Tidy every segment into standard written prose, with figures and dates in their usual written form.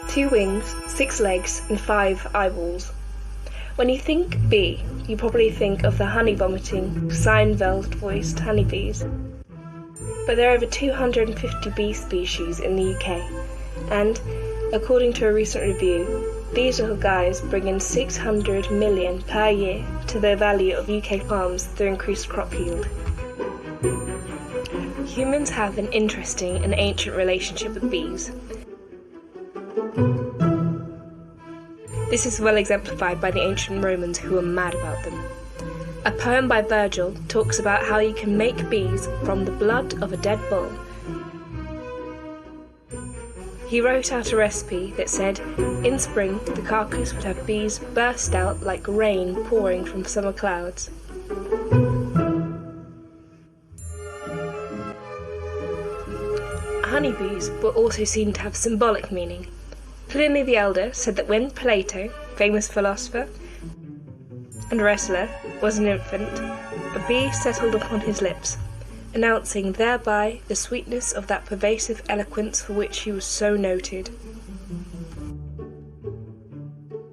2 wings, 6 legs and 5 eyeballs. When you think bee, you probably think of the honey-vomiting, Seinfeld-voiced honeybees. But there are over 250 bee species in the UK, and, according to a recent review, these little guys bring in 600 million per year to the value of UK farms through increased crop yield. Humans have an interesting and ancient relationship with bees. This is well exemplified by the ancient Romans, who were mad about them. A poem by Virgil talks about how you can make bees from the blood of a dead bull. He wrote out a recipe that said, in spring the carcass would have bees burst out like rain pouring from summer clouds. Honeybees were also seen to have symbolic meaning. Pliny the Elder said that when Plato, famous philosopher and wrestler, was an infant, a bee settled upon his lips, announcing thereby the sweetness of that pervasive eloquence for which he was so noted.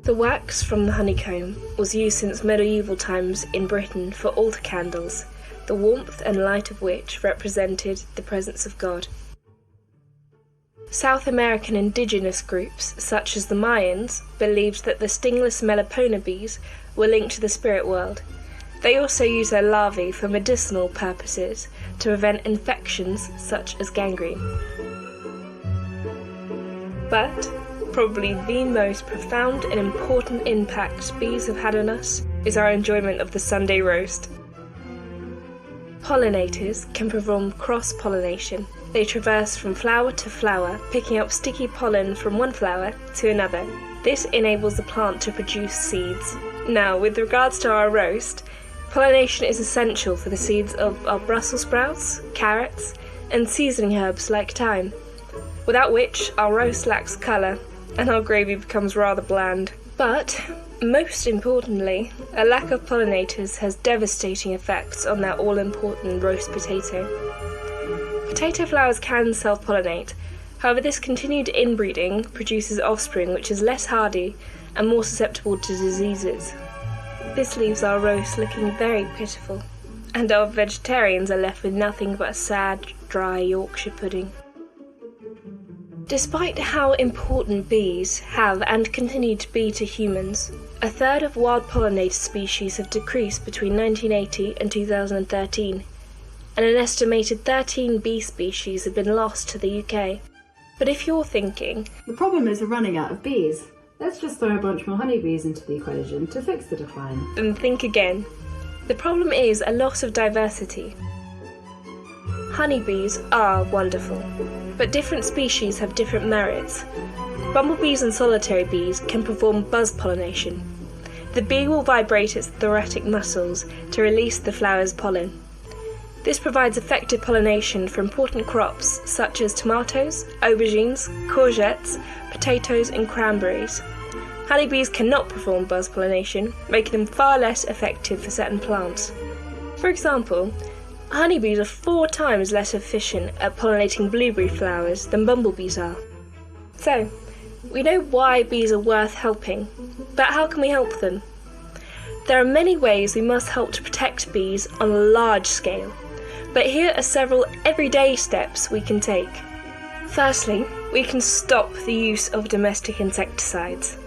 The wax from the honeycomb was used since medieval times in Britain for altar candles, the warmth and light of which represented the presence of God. South American indigenous groups, such as the Mayans, believed that the stingless Melipona bees were linked to the spirit world. They also use their larvae for medicinal purposes to prevent infections such as gangrene. But probably the most profound and important impact bees have had on us is our enjoyment of the Sunday roast. Pollinators can perform cross-pollination. They traverse from flower to flower, picking up sticky pollen from one flower to another. This enables the plant to produce seeds. Now, with regards to our roast, pollination is essential for the seeds of our Brussels sprouts, carrots, and seasoning herbs like thyme, without which our roast lacks colour and our gravy becomes rather bland. But, most importantly, a lack of pollinators has devastating effects on their all-important roast potato. Potato flowers can self-pollinate, however this continued inbreeding produces offspring which is less hardy and more susceptible to diseases. This leaves our roast looking very pitiful, and our vegetarians are left with nothing but a sad, dry Yorkshire pudding. Despite how important bees have and continue to be to humans, a third of wild pollinator species have decreased between 1980 and 2013, and an estimated 13 bee species have been lost to the UK. But if you're thinking, the problem is we're running out of bees, let's just throw a bunch more honeybees into the equation to fix the decline. Then think again. The problem is a loss of diversity. Honeybees are wonderful, but different species have different merits. Bumblebees and solitary bees can perform buzz pollination. The bee will vibrate its thoracic muscles to release the flower's pollen. This provides effective pollination for important crops such as tomatoes, aubergines, courgettes, potatoes and cranberries. Honeybees cannot perform buzz pollination, making them far less effective for certain plants. For example, honeybees are 4 times less efficient at pollinating blueberry flowers than bumblebees are. So, we know why bees are worth helping, but how can we help them? There are many ways we must help to protect bees on a large scale, but here are several everyday steps we can take. Firstly, we can stop the use of domestic insecticides.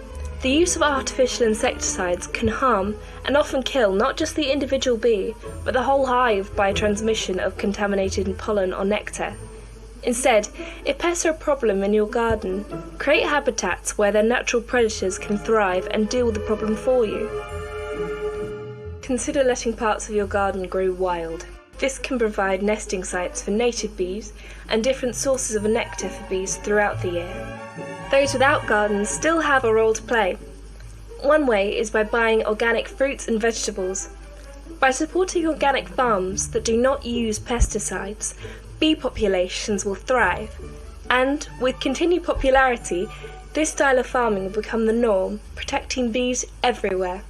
The use of artificial insecticides can harm and often kill not just the individual bee, but the whole hive by transmission of contaminated pollen or nectar. Instead, if pests are a problem in your garden, create habitats where their natural predators can thrive and deal with the problem for you. Consider letting parts of your garden grow wild. This can provide nesting sites for native bees and different sources of nectar for bees throughout the year. Those without gardens still have a role to play. One way is by buying organic fruits and vegetables. By supporting organic farms that do not use pesticides, bee populations will thrive, and with continued popularity, this style of farming will become the norm, protecting bees everywhere.